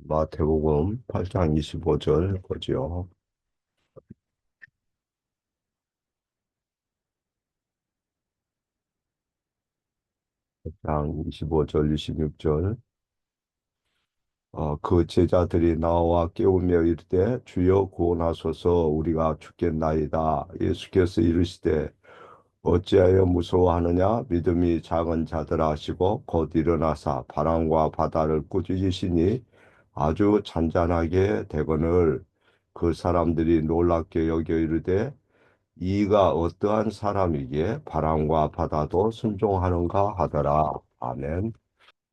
마태복음 8장 25절 보지요. 8장 25절, 26절. 그 제자들이 나와 깨우며 이르되 주여 구원하소서 우리가 죽겠나이다. 예수께서 이르시되 어찌하여 무서워하느냐 믿음이 작은 자들아 하시고 곧 일어나사 바람과 바다를 꾸짖으시니 아주 잔잔하게 되거늘 그 사람들이 놀랍게 여겨 이르되 이가 어떠한 사람이기에 바람과 바다도 순종하는가 하더라. 아멘.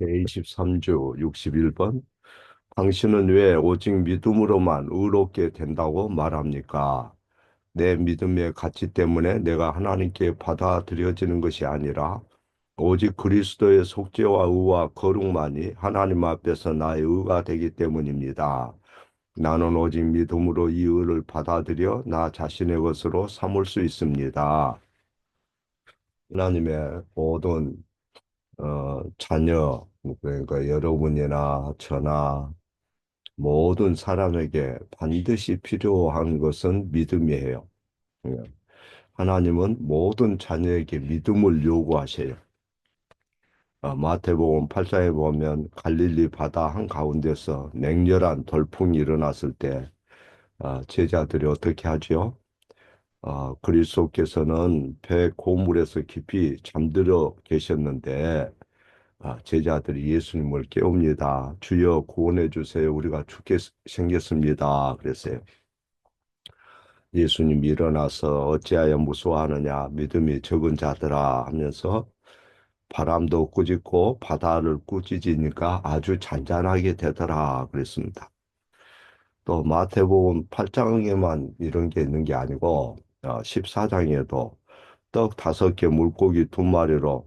제23주 61번. 당신은 왜 오직 믿음으로만 의롭게 된다고 말합니까? 내 믿음의 가치 때문에 내가 하나님께 받아들여지는 것이 아니라 오직 그리스도의 속죄와 의와 거룩만이 하나님 앞에서 나의 의가 되기 때문입니다. 나는 오직 믿음으로 이 의를 받아들여 나 자신의 것으로 삼을 수 있습니다. 하나님의 모든 자녀, 그러니까 여러분이나 저나 모든 사람에게 반드시 필요한 것은 믿음이에요. 예. 하나님은 모든 자녀에게 믿음을 요구하셔요. 마태복음 8장에 보면 갈릴리 바다 한가운데서 맹렬한 돌풍이 일어났을 때 제자들이 어떻게 하죠? 그리스도께서는 배 고물에서 깊이 잠들어 계셨는데 제자들이 예수님을 깨웁니다. 주여 구원해 주세요. 우리가 죽게 생겼습니다. 그랬어요. 예수님이 일어나서 어찌하여 무서워하느냐 믿음이 적은 자들아 하면서 바람도 꾸짖고 바다를 꾸짖으니까 아주 잔잔하게 되더라 그랬습니다. 또 마태복음 8장에만 이런 게 있는 게 아니고 14장에도 떡 5개 물고기 2마리로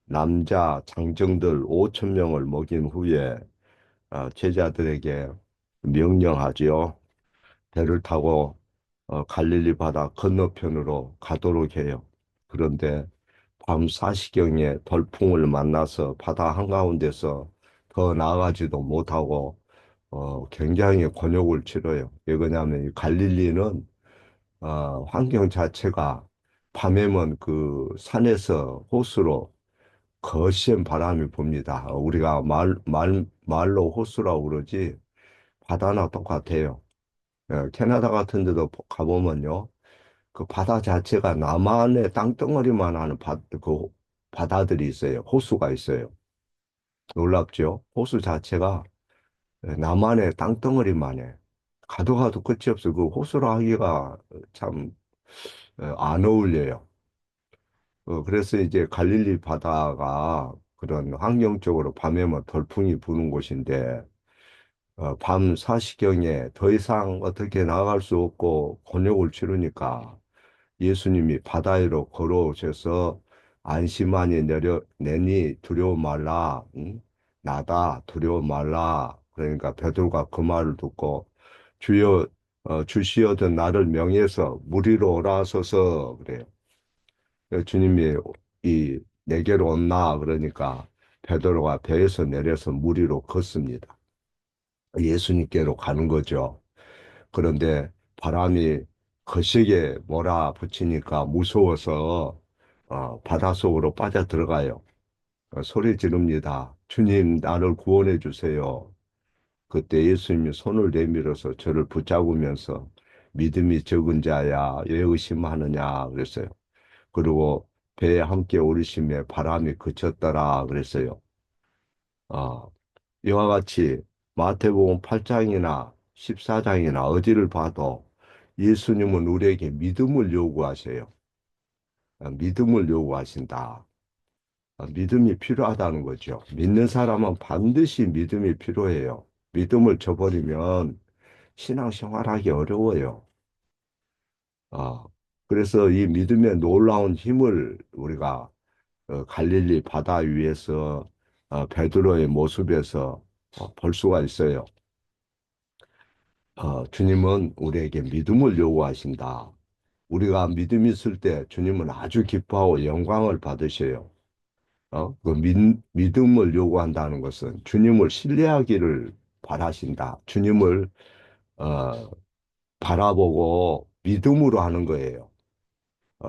남자 장정들 5천 명을 먹인 후에 제자들에게 명령하지요. 배를 타고 갈릴리 바다 건너편으로 가도록 해요. 그런데 밤 4시경에 돌풍을 만나서 바다 한가운데서 더 나아가지도 못하고 굉장히 곤욕을 치러요. 왜 그러냐면 이 갈릴리는 환경 자체가 밤에면 그 산에서 호수로 거센 바람이 붑니다. 우리가 말로 호수라고 그러지 바다나 똑같아요. 캐나다 같은 데도 가보면요. 그 바다 자체가 남한의 땅덩어리만 하는 그 바다들이 있어요. 호수가 있어요. 놀랍죠? 호수 자체가 남한의 땅덩어리만 해. 가도 가도 끝이 없어. 그 호수라 하기가 참 안 어울려요. 그래서 이제 갈릴리 바다가 그런 환경적으로 밤에만 돌풍이 부는 곳인데 밤 4시경에 더 이상 어떻게 나갈 수 없고 곤욕을 치르니까 예수님이 바다 위로 걸어오셔서 안심하니 내니 두려워 말라. 응? 나다 두려워 말라. 그러니까 베드로가 그 말을 듣고 주여 주시어던 나를 명해서 물 위로 오라소서 그래요. 주님이 이 내게로 온나 그러니까 베드로가 배에서 내려서 물 위로 걷습니다. 예수님께로 가는 거죠. 그런데 바람이 거시게 몰아붙이니까 무서워서 바닷속으로 빠져 들어가요. 소리 지릅니다. 주님, 나를 구원해 주세요. 그때 예수님이 손을 내밀어서 저를 붙잡으면서 믿음이 적은 자야, 왜 의심하느냐 그랬어요. 그리고 배에 함께 오르심에 바람이 그쳤더라 그랬어요. 아, 이와 같이 마태복음 8장이나 14장이나 어디를 봐도 예수님은 우리에게 믿음을 요구하셔요. 믿음을 요구하신다. 믿음이 필요하다는 거죠. 믿는 사람은 반드시 믿음이 필요해요. 믿음을 저버리면 신앙생활하기 어려워요. 아, 그래서 이 믿음의 놀라운 힘을 우리가 갈릴리 바다 위에서 베드로의 모습에서 볼 수가 있어요. 주님은 우리에게 믿음을 요구하신다. 우리가 믿음이 있을 때 주님은 아주 기뻐하고 영광을 받으셔요. 믿음을 요구한다는 것은 주님을 신뢰하기를 바라신다. 주님을 어, 바라보고 믿음으로 하는 거예요.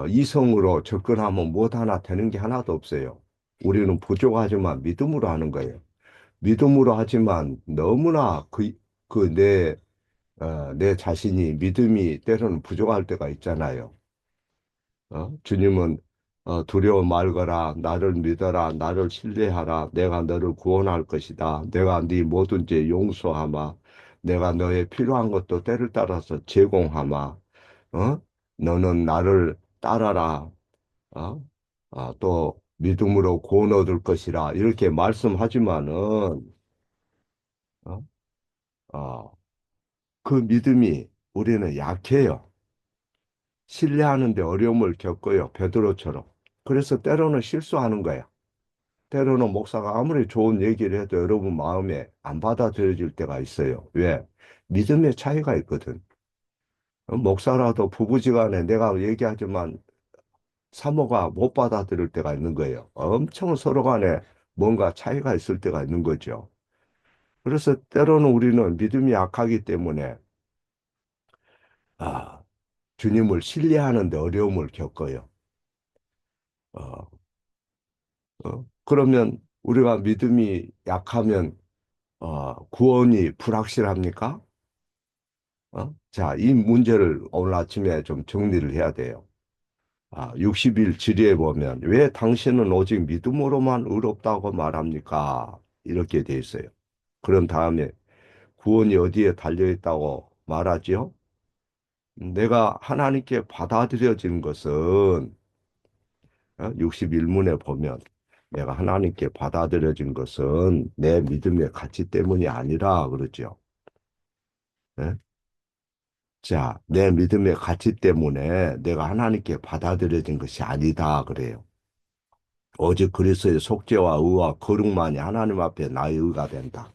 이성으로 접근하면 못 하나 되는 게 하나도 없어요. 우리는 부족하지만 믿음으로 하는 거예요. 믿음으로 하지만 너무나 내 자신이 믿음이 때로는 부족할 때가 있잖아요. 주님은 두려워 말거라, 나를 믿어라, 나를 신뢰하라, 내가 너를 구원할 것이다. 내가 네 모든 죄 용서하마. 내가 너의 필요한 것도 때를 따라서 제공하마. 어? 너는 나를 따라라. 어? 또 믿음으로 구원 얻을 것이라. 이렇게 말씀하지만은 어? 어, 그 믿음이 우리는 약해요. 신뢰하는데 어려움을 겪어요. 베드로처럼. 그래서 때로는 실수하는 거야. 때로는 목사가 아무리 좋은 얘기를 해도 여러분 마음에 안 받아들여질 때가 있어요. 왜? 믿음의 차이가 있거든. 목사라도 부부지간에 내가 얘기하지만 사모가 못 받아들일 때가 있는 거예요. 엄청 서로 간에 뭔가 차이가 있을 때가 있는 거죠. 그래서 때로는 우리는 믿음이 약하기 때문에 아, 주님을 신뢰하는데 어려움을 겪어요. 어, 그러면 우리가 믿음이 약하면 구원이 불확실합니까? 자, 이 문제를 오늘 아침에 좀 정리를 해야 돼요. 60일 질의에 보면 왜 당신은 오직 믿음으로만 의롭다고 말합니까? 이렇게 돼 있어요. 그런 다음에 구원이 어디에 달려 있다고 말하지요? 내가 하나님께 받아들여진 것은 61문에 보면 내가 하나님께 받아들여진 것은 내 믿음의 가치 때문이 아니라 그러죠. 예? 자, 내 믿음의 가치 때문에 내가 하나님께 받아들여진 것이 아니다 그래요. 오직 그리스도의 속죄와 의와 거룩만이 하나님 앞에 나의 의가 된다.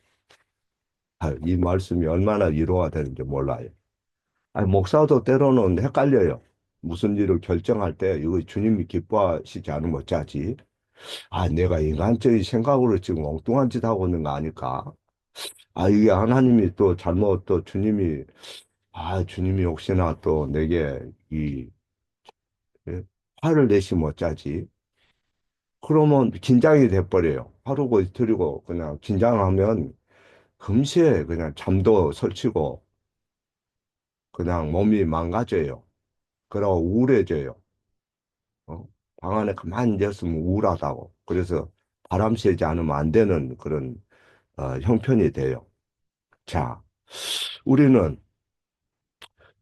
이 말씀이 얼마나 위로가 되는지 몰라요. 목사도 때로는 헷갈려요. 무슨 일을 결정할 때 이거 주님이 기뻐하시지 않으면 어쩌지? 내가 인간적인 생각으로 지금 엉뚱한 짓 하고 있는 거 아닐까? 이게 하나님이 또 잘못 또 주님이 혹시나 또 내게 예, 화를 내시면 어쩌지? 그러면 긴장이 돼버려요. 하루고 이틀이고 그냥 긴장하면 금세 그냥 잠도 설치고 그냥 몸이 망가져요. 그러고 우울해져요. 어? 방 안에 가만히 있으면 우울하다고. 그래서 바람 쐬지 않으면 안 되는 그런 형편이 돼요. 자, 우리는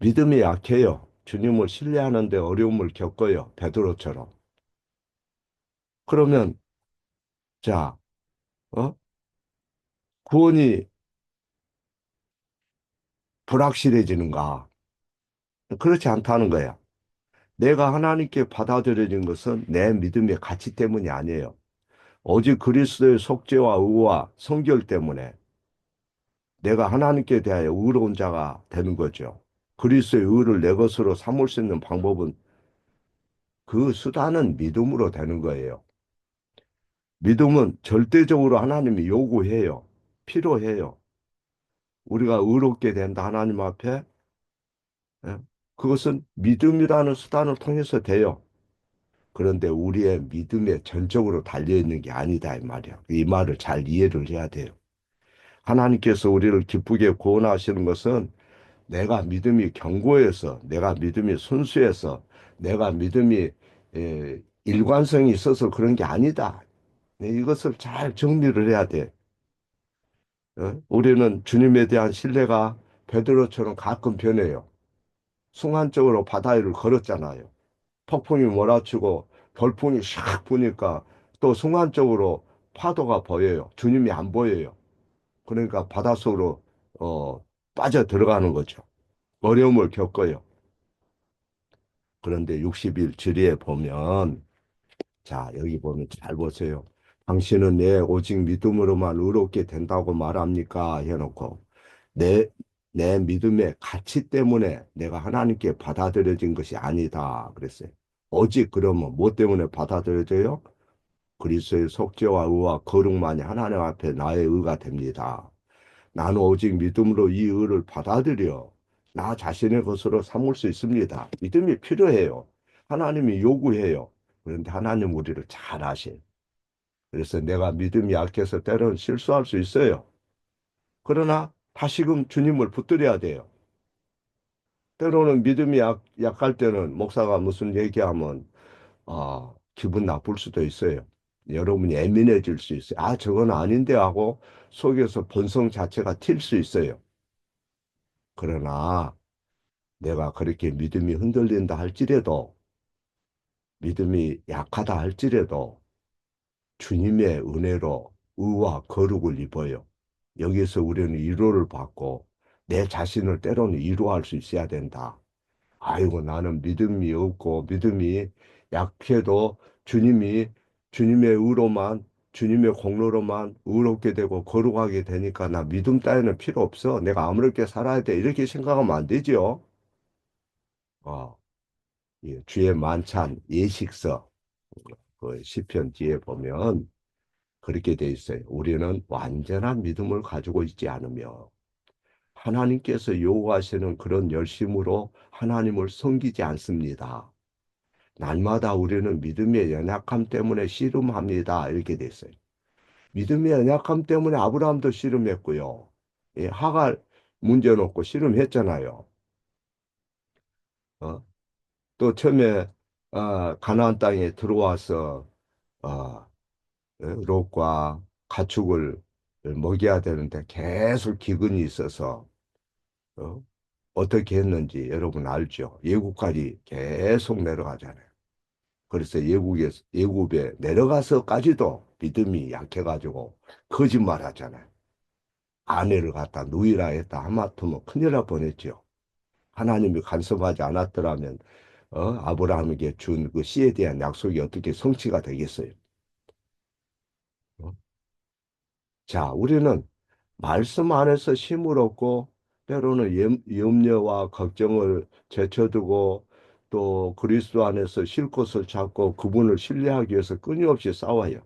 믿음이 약해요. 주님을 신뢰하는데 어려움을 겪어요. 베드로처럼. 그러면 자, 어? 구원이 불확실해지는가? 그렇지 않다는 거야. 내가 하나님께 받아들여진 것은 내 믿음의 가치 때문이 아니에요. 오직 그리스도의 속죄와 의와 성결 때문에 내가 하나님께 대하여 의로운 자가 되는 거죠. 그리스도의 의를 내 것으로 삼을 수 있는 방법은 그 수단은 믿음으로 되는 거예요. 믿음은 절대적으로 하나님이 요구해요. 필요해요. 우리가 의롭게 된다 하나님 앞에 예? 그것은 믿음이라는 수단을 통해서 돼요. 그런데 우리의 믿음에 전적으로 달려있는 게 아니다 이 말이야. 이 말을 잘 이해를 해야 돼요. 하나님께서 우리를 기쁘게 구원하시는 것은 내가 믿음이 견고해서 내가 믿음이 순수해서 내가 믿음이 일관성이 있어서 그런 게 아니다. 이것을 잘 정리를 해야 돼. 우리는 주님에 대한 신뢰가 베드로처럼 가끔 변해요. 순간적으로 바다 위를 걸었잖아요. 폭풍이 몰아치고 돌풍이 샥 부니까 또 순간적으로 파도가 보여요. 주님이 안 보여요. 그러니까 바닷속으로 어, 빠져 들어가는 거죠. 어려움을 겪어요. 그런데 60일 지리에 보면 자 여기 보면 잘 보세요. 당신은 내 오직 믿음으로만 의롭게 된다고 말합니까? 해놓고 내, 내 믿음의 가치 때문에 내가 하나님께 받아들여진 것이 아니다. 그랬어요. 오직 그러면 뭐 때문에 받아들여져요? 그리스도의 속죄와 의와 거룩만이 하나님 앞에 나의 의가 됩니다. 나는 오직 믿음으로 이 의를 받아들여 나 자신의 것으로 삼을 수 있습니다. 믿음이 필요해요. 하나님이 요구해요. 그런데 하나님 우리를 잘 아셔요. 그래서 내가 믿음이 약해서 때로는 실수할 수 있어요. 그러나 다시금 주님을 붙들어야 돼요. 때로는 믿음이 약할 때는 목사가 무슨 얘기하면 기분 나쁠 수도 있어요. 여러분이 예민해질 수 있어요. 아, 저건 아닌데 하고 속에서 본성 자체가 튈 수 있어요. 그러나 내가 그렇게 믿음이 흔들린다 할지라도 믿음이 약하다 할지라도 주님의 은혜로 의와 거룩을 입어요. 여기서 우리는 위로를 받고 내 자신을 때로는 위로할 수 있어야 된다. 아이고, 나는 믿음이 없고 믿음이 약해도 주님이 주님의 의로만 주님의 공로로만 의롭게 되고 거룩하게 되니까 나 믿음 따위는 필요 없어. 내가 아무렇게 살아야 돼. 이렇게 생각하면 안 되죠. 어, 예, 주의 만찬 예식서 그 시편 뒤에 보면 그렇게 돼 있어요. 우리는 완전한 믿음을 가지고 있지 않으며 하나님께서 요구하시는 그런 열심으로 하나님을 섬기지 않습니다. 날마다 우리는 믿음의 연약함 때문에 씨름합니다. 이렇게 돼 있어요. 믿음의 연약함 때문에 아브라함도 씨름했고요. 예, 하갈 문제 놓고 씨름했잖아요. 어? 또 처음에 가나안 땅에 들어와서 어, 롯과 가축을 먹여야 되는데 계속 기근이 있어서 어? 어떻게 했는지 여러분 알죠? 예국까지 계속 내려가잖아요. 그래서 예국에 내려가서까지도 믿음이 약해가지고 거짓말 하잖아요. 아내를 갖다 누이라 했다 하마터면 큰일 날 뻔했죠. 하나님이 간섭하지 않았더라면 아브라함에게 준 그 씨에 대한 약속이 어떻게 성취가 되겠어요? 어? 자, 우리는 말씀 안에서 힘을 얻고 때로는 염려와 걱정을 제쳐두고 또 그리스도 안에서 쉴 곳을 찾고 그분을 신뢰하기 위해서 끊임없이 싸워요.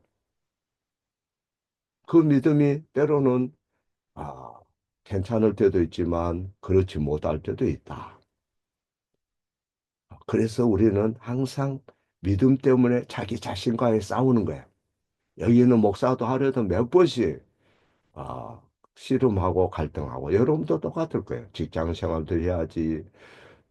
그 믿음이 때로는 아, 괜찮을 때도 있지만 그렇지 못할 때도 있다. 그래서 우리는 항상 믿음 때문에 자기 자신과의 싸우는 거야. 여기는 목사도 하루에도 몇 번씩 아, 씨름하고 갈등하고 여러분도 똑같을 거예요. 직장 생활도 해야지.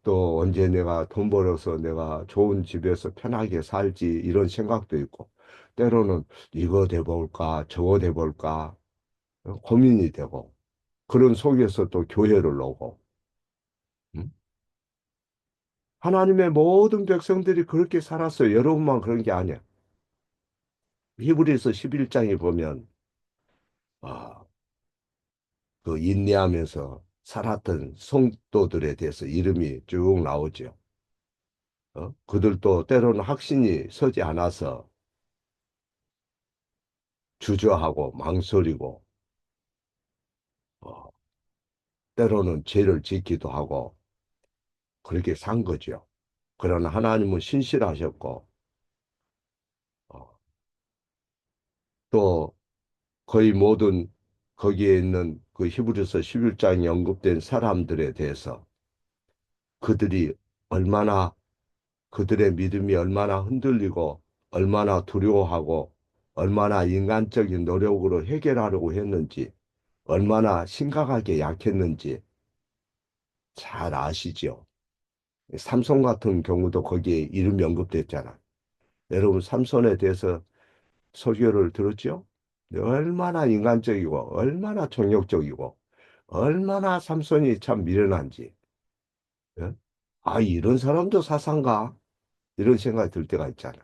또 언제 내가 돈 벌어서 내가 좋은 집에서 편하게 살지 이런 생각도 있고 때로는 이거 돼볼까 저거 돼볼까 고민이 되고 그런 속에서 또 교회를 오고 음? 하나님의 모든 백성들이 그렇게 살았어요. 여러분만 그런 게 아니야. 히브리서 11장에 보면 아, 그 인내하면서 살았던 성도들에 대해서 이름이 쭉 나오죠. 그들도 때로는 확신이 서지 않아서 주저하고 망설이고 어, 때로는 죄를 짓기도 하고 그렇게 산 거죠. 그러나 하나님은 신실하셨고 어, 또 거의 모든 거기에 있는 그 히브리서 11장에 언급된 사람들에 대해서 그들이 얼마나 그들의 믿음이 얼마나 흔들리고 얼마나 두려워하고 얼마나 인간적인 노력으로 해결하려고 했는지 얼마나 심각하게 약했는지 잘 아시죠? 삼손 같은 경우도 거기에 이름이 언급됐잖아. 여러분 삼손에 대해서 설교를 들었죠? 얼마나 인간적이고 얼마나 정욕적이고 얼마나 삼손이 참 미련한지. 예? 아, 이런 사람도 사사인가? 이런 생각이 들 때가 있잖아.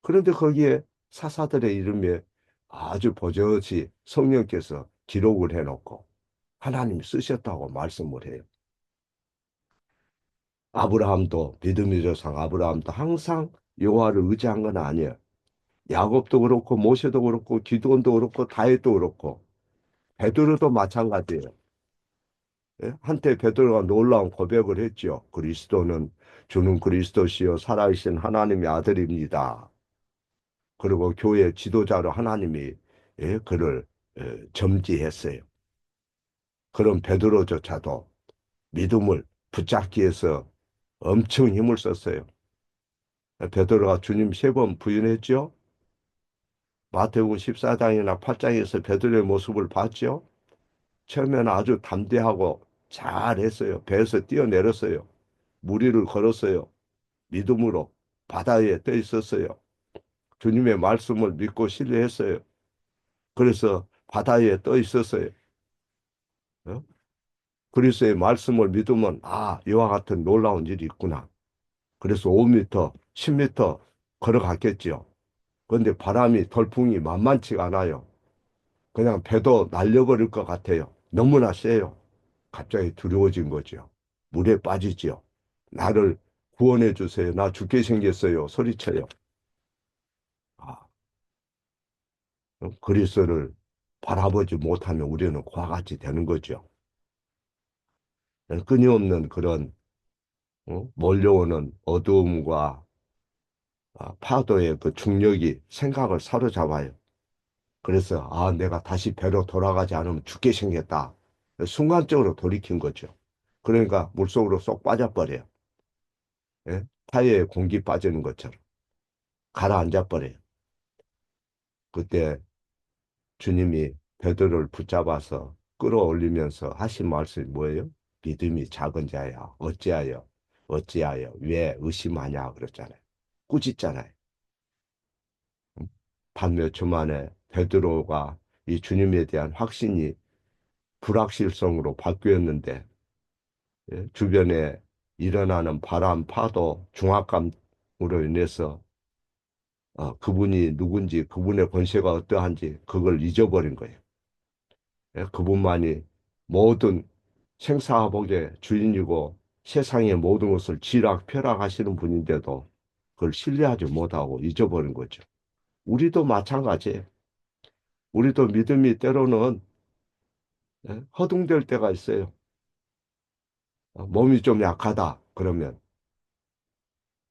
그런데 거기에 사사들의 이름에 아주 버젓이 성령께서 기록을 해놓고 하나님이 쓰셨다고 말씀을 해요. 아브라함도 믿음의 조상 아브라함도 항상 여호와를 의지한 건 아니에요. 야곱도 그렇고 모세도 그렇고 기드온도 그렇고 다윗도 그렇고 베드로도 마찬가지예요. 예? 한때 베드로가 놀라운 고백을 했죠. 그리스도는 주는 그리스도시요 살아계신 하나님의 아들입니다. 그리고 교회 지도자로 하나님이 그를 점지했어요. 그런 베드로조차도 믿음을 붙잡기 위해서 엄청 힘을 썼어요. 베드로가 주님 세 번 부인했죠. 마태복음 14장이나 8장에서 베드로의 모습을 봤죠. 처음에는 아주 담대하고 잘했어요. 배에서 뛰어내렸어요. 무리를 걸었어요. 믿음으로 바다에 떠 있었어요. 주님의 말씀을 믿고 신뢰했어요. 그래서 바다에 떠 있었어요. 어? 그리스도의 말씀을 믿으면 이와 같은 놀라운 일이 있구나. 그래서 5m, 10m 걸어갔겠지요. 그런데 바람이 돌풍이 만만치가 않아요. 그냥 배도 날려버릴 것 같아요. 너무나 세요. 갑자기 두려워진 거죠. 물에 빠지지요. 나를 구원해 주세요. 나 죽게 생겼어요. 소리쳐요. 아, 그리스도를 바라보지 못하면 우리는 그와 같이 되는 거죠. 끊임없는 그런 몰려오는 어두움과 파도의 그 중력이 생각을 사로잡아요. 그래서 내가 다시 배로 돌아가지 않으면 죽게 생겼다. 순간적으로 돌이킨 거죠. 그러니까 물속으로 쏙 빠져버려요. 예? 타이어에 공기 빠지는 것처럼 가라앉아 버려요. 그때 주님이 베드로를 붙잡아서 끌어올리면서 하신 말씀이 뭐예요? 믿음이 작은 자야 어찌하여 왜 의심하냐 그랬잖아요. 꾸짖잖아요. 반 몇 초 만에 베드로가 이 주님에 대한 확신이 불확실성으로 바뀌었는데, 주변에 일어나는 바람, 파도, 중압감으로 인해서 그분이 누군지, 그분의 권세가 어떠한지 그걸 잊어버린 거예요. 그분만이 모든 생사복의 주인이고 세상의 모든 것을 쥐락펴락하시는 분인데도 그걸 신뢰하지 못하고 잊어버린 거죠. 우리도 마찬가지예요. 우리도 믿음이 때로는 허둥댈 때가 있어요. 몸이 좀 약하다 그러면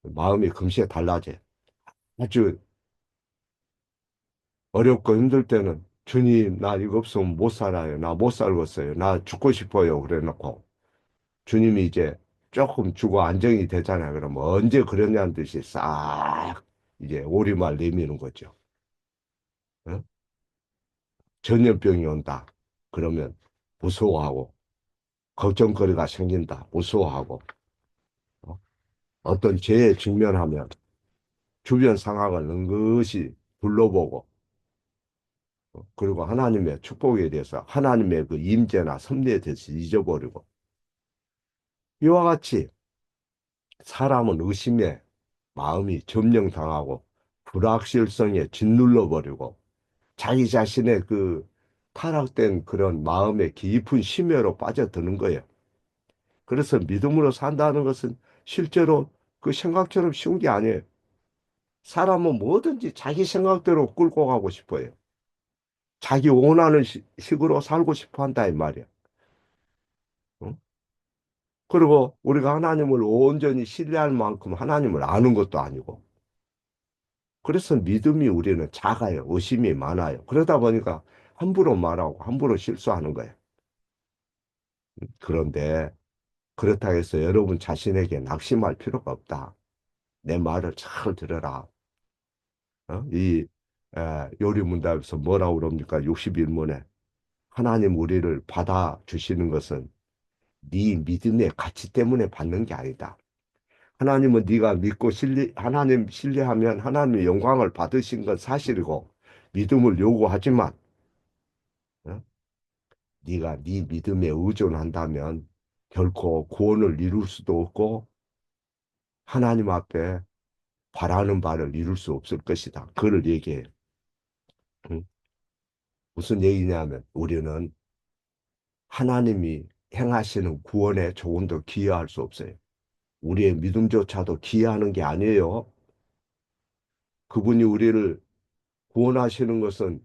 마음이 금세 달라져요. 아주 어렵고 힘들 때는 주님 나 이거 없으면 못 살아요. 나 못 살겠어요. 나 죽고 싶어요. 그래 놓고 주님이 이제 조금 주고 안정이 되잖아요. 그러면 언제 그러냐는 듯이 싹 이제 오리말 내미는 거죠. 어? 전염병이 온다. 그러면 무서워하고 걱정거리가 생긴다. 무서워하고 어? 어떤 죄에 직면하면 주변 상황을 능것이 둘러보고 그리고 하나님의 축복에 대해서 하나님의 그 임재나 섭리에 대해서 잊어버리고 이와 같이 사람은 의심에 마음이 점령당하고 불확실성에 짓눌러 버리고 자기 자신의 그 타락된 그런 마음의 깊은 심해로 빠져드는 거예요. 그래서 믿음으로 산다는 것은 실제로 그 생각처럼 쉬운 게 아니에요. 사람은 뭐든지 자기 생각대로 끌고 가고 싶어요. 자기 원하는 식으로 살고 싶어 한다 이 말이야. 응? 그리고 우리가 하나님을 온전히 신뢰할 만큼 하나님을 아는 것도 아니고. 그래서 믿음이 우리는 작아요. 의심이 많아요. 그러다 보니까 함부로 말하고 함부로 실수하는 거예요. 그런데 그렇다고 해서 여러분 자신에게 낙심할 필요가 없다. 내 말을 잘 들어라. 이 요리문답에서 뭐라고 그럽니까? 61문에 하나님 우리를 받아주시는 것은 네 믿음의 가치 때문에 받는 게 아니다. 하나님은 네가 믿고 하나님 신뢰하면 하나님의 영광을 받으신 건 사실이고 믿음을 요구하지만 어? 네가 네 믿음에 의존한다면 결코 구원을 이룰 수도 없고 하나님 앞에 바라는 바를 이룰 수 없을 것이다. 그걸 얘기해요. 응? 무슨 얘기냐면 우리는 하나님이 행하시는 구원에 조금 더 기여할 수 없어요. 우리의 믿음조차도 기여하는 게 아니에요. 그분이 우리를 구원하시는 것은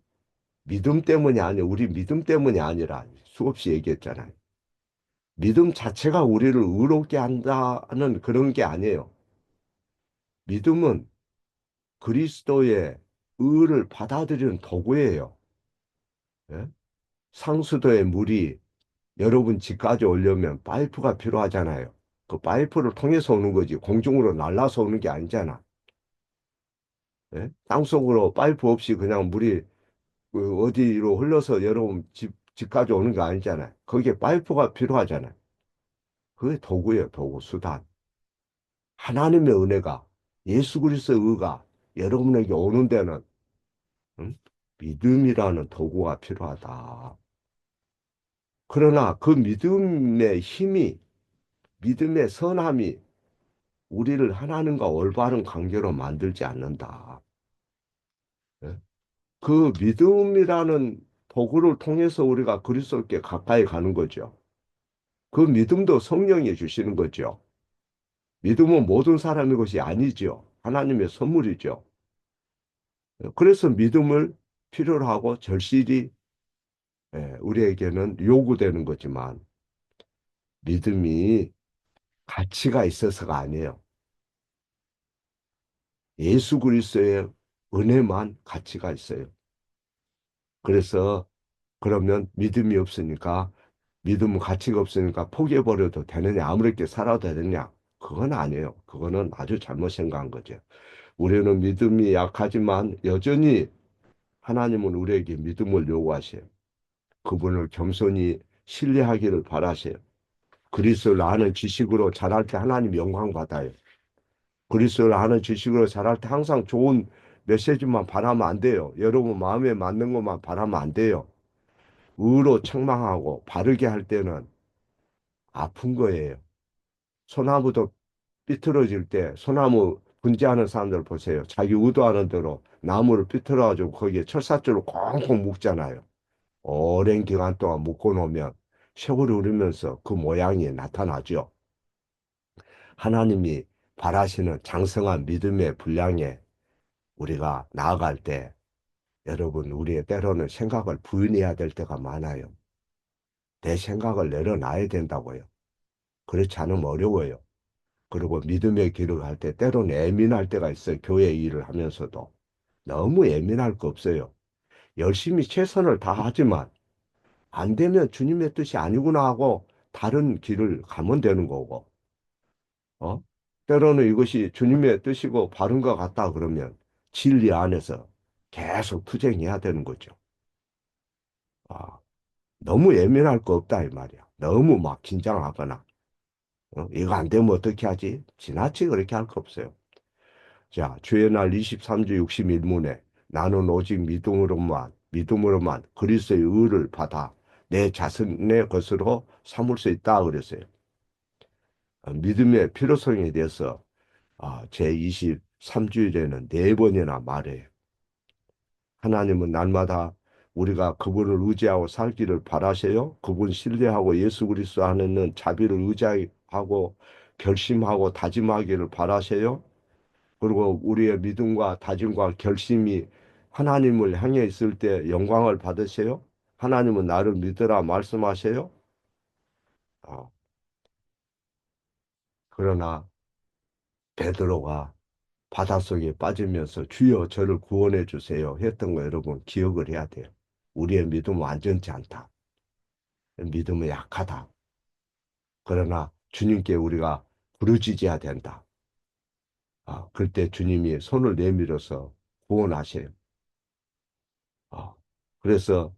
믿음 때문이 아니에요. 우리 믿음 때문이 아니라 수없이 얘기했잖아요. 믿음 자체가 우리를 의롭게 한다는 그런 게 아니에요. 믿음은 그리스도의 의를 받아들이는 도구예요. 예? 상수도의 물이 여러분 집까지 오려면 파이프가 필요하잖아요. 그 파이프를 통해서 오는 거지 공중으로 날라서 오는 게 아니잖아. 예? 땅속으로 파이프 없이 그냥 물이 그 어디로 흘러서 여러분 집까지 오는 게 아니잖아요. 거기에 파이프가 필요하잖아요. 그게 도구예요, 도구, 수단. 하나님의 은혜가, 예수 그리스도의 의가 여러분에게 오는 데는 응? 믿음이라는 도구가 필요하다. 그러나 그 믿음의 힘이, 믿음의 선함이 우리를 하나님과 올바른 관계로 만들지 않는다. 예? 그 믿음이라는 도구를 통해서 우리가 그리스도께 가까이 가는 거죠. 그 믿음도 성령이 주시는 거죠. 믿음은 모든 사람의 것이 아니죠. 하나님의 선물이죠. 그래서 믿음을 필요로 하고 절실히 우리에게는 요구되는 거지만 믿음이 가치가 있어서가 아니에요. 예수 그리스도의 은혜만 가치가 있어요. 그래서 그러면 믿음이 없으니까 믿음은 가치가 없으니까 포기해버려도 되느냐 아무렇게 살아도 되느냐 그건 아니에요. 그거는 아주 잘못 생각한 거죠. 우리는 믿음이 약하지만 여전히 하나님은 우리에게 믿음을 요구하세요. 그분을 겸손히 신뢰하기를 바라세요. 그리스도를 아는 지식으로 자랄 때 하나님 영광 받아요. 그리스도를 아는 지식으로 자랄 때 항상 좋은 메시지만 바라면 안 돼요. 여러분 마음에 맞는 것만 바라면 안 돼요. 의로 책망하고 바르게 할 때는 아픈 거예요. 소나무도 삐뚤어질 때 소나무 분재하는 사람들 보세요. 자기 의도하는 대로 나무를 삐뚤어가지고 거기에 철사줄을 꽁꽁 묶잖아요. 오랜 기간 동안 묶어놓으면 세월이 흐르면서 그 모양이 나타나죠. 하나님이 바라시는 장성한 믿음의 분량에 우리가 나아갈 때 여러분 우리의 때로는 생각을 부인해야 될 때가 많아요. 내 생각을 내려놔야 된다고요. 그렇지 않으면 어려워요. 그리고 믿음의 길을 할 때 때로는 예민할 때가 있어요. 교회 일을 하면서도. 너무 예민할 거 없어요. 열심히 최선을 다하지만 안 되면 주님의 뜻이 아니구나 하고 다른 길을 가면 되는 거고. 어? 때로는 이것이 주님의 뜻이고 바른 것 같다 그러면 진리 안에서 계속 투쟁해야 되는 거죠. 아, 너무 예민할 거 없다 이 말이야. 너무 막 긴장하거나 이거 안 되면 어떻게 하지? 지나치게 그렇게 할 거 없어요. 자, 주의 날 23주 61문에 나는 오직 믿음으로만 그리스도의 의를 받아 내 자신의 것으로 삼을 수 있다 그랬어요. 믿음의 필요성에 대해서 제 23주일에는 네 번이나 말해요. 하나님은 날마다 우리가 그분을 의지하고 살기를 바라세요. 그분 신뢰하고 예수 그리스도 안에 있는 자비를 의지하고 결심하고 다짐하기를 바라세요. 그리고 우리의 믿음과 다짐과 결심이 하나님을 향해 있을 때 영광을 받으세요. 하나님은 나를 믿으라 말씀하세요. 아, 그러나 베드로가 바닷속에 빠지면서 주여 저를 구원해 주세요 했던 거 여러분 기억을 해야 돼요. 우리의 믿음은 완전치 않다. 믿음은 약하다. 그러나 주님께 우리가 부르짖어야 된다. 그때 주님이 손을 내밀어서 구원하세요. 그래서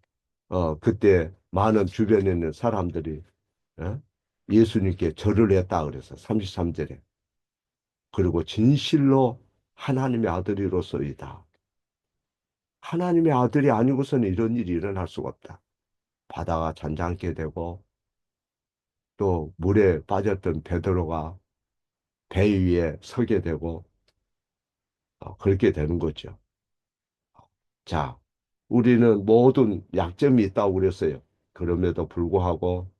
그때 많은 주변에 있는 사람들이 어? 예수님께 절을 했다 그래서 33절에 그리고 진실로 하나님의 아들이로소이다. 하나님의 아들이 아니고서는 이런 일이 일어날 수가 없다. 바다가 잔잔케 되고 또 물에 빠졌던 베드로가 배 위에 서게 되고 그렇게 되는 거죠. 자, 우리는 모든 약점이 있다고 그랬어요. 그럼에도 불구하고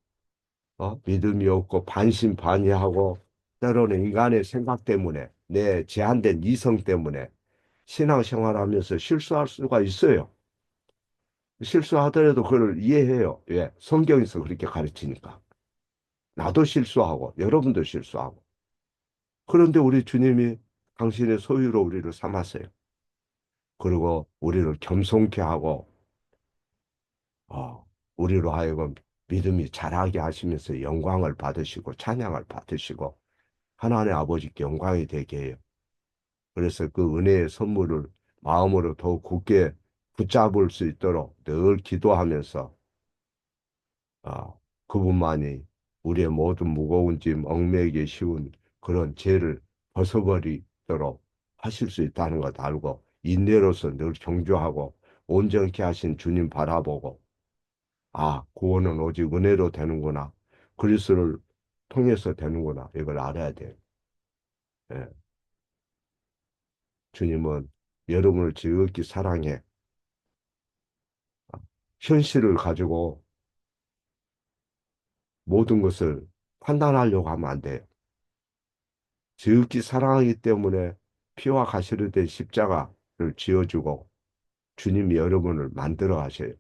믿음이 없고 반신반의하고 때로는 인간의 생각 때문에 내 제한된 이성 때문에 신앙생활하면서 실수할 수가 있어요. 실수하더라도 그걸 이해해요. 왜? 성경에서 그렇게 가르치니까. 나도 실수하고 여러분도 실수하고. 그런데 우리 주님이 당신의 소유로 우리를 삼았어요. 그리고 우리를 겸손케 하고 우리로 하여금 믿음이 자라게 하시면서 영광을 받으시고 찬양을 받으시고 하나님 아버지께 영광이 되게 해요. 그래서 그 은혜의 선물을 마음으로 더욱 굳게 붙잡을 수 있도록 늘 기도하면서 아, 그분만이 우리의 모든 무거운 짐, 얽매이기 쉬운 그런 죄를 벗어버리도록 하실 수 있다는 것 알고 인내로서 늘 경주하고 온전케 하신 주님 바라보고 아, 구원은 오직 은혜로 되는구나. 그리스도를 통해서 되는구나. 이걸 알아야 돼요. 예. 주님은 여러분을 지극히 사랑해. 현실을 가지고 모든 것을 판단하려고 하면 안 돼요. 지극히 사랑하기 때문에 피와 가시로 된 십자가를 지어주고 주님이 여러분을 만들어 가셔요.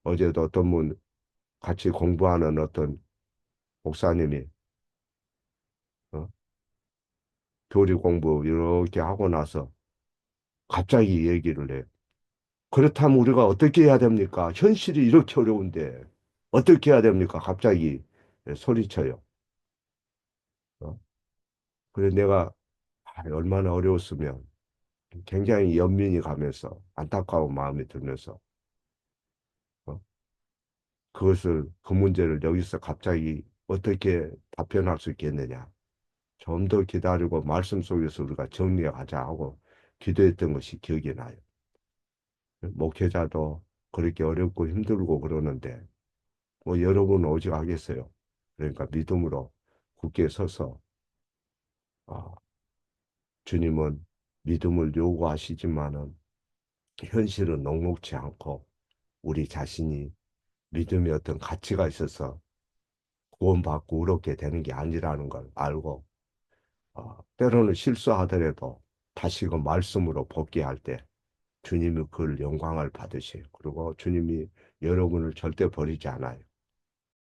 어제도 어떤 분 같이 공부하는 어떤 목사님이 어? 교리 공부 이렇게 하고 나서 갑자기 얘기를 해요. 그렇다면 우리가 어떻게 해야 됩니까? 현실이 이렇게 어려운데 어떻게 해야 됩니까? 갑자기 소리쳐요. 어? 그래 내가 얼마나 어려웠으면 굉장히 연민이 가면서 안타까운 마음이 들면서 어? 그것을 그 문제를 여기서 갑자기 어떻게 답변할 수 있겠느냐. 좀 더 기다리고 말씀 속에서 우리가 정리해 가자 하고 기도했던 것이 기억이 나요. 목회자도 그렇게 어렵고 힘들고 그러는데 뭐 여러분은 오직 하겠어요. 그러니까 믿음으로 굳게 서서 아, 주님은 믿음을 요구하시지만은 현실은 녹록지 않고 우리 자신이 믿음의 어떤 가치가 있어서 구원받고 의롭게 되는 게 아니라는 걸 알고 때로는 실수하더라도 다시 그 말씀으로 복귀할 때 주님이 그걸 영광을 받으세요. 그리고 주님이 여러분을 절대 버리지 않아요.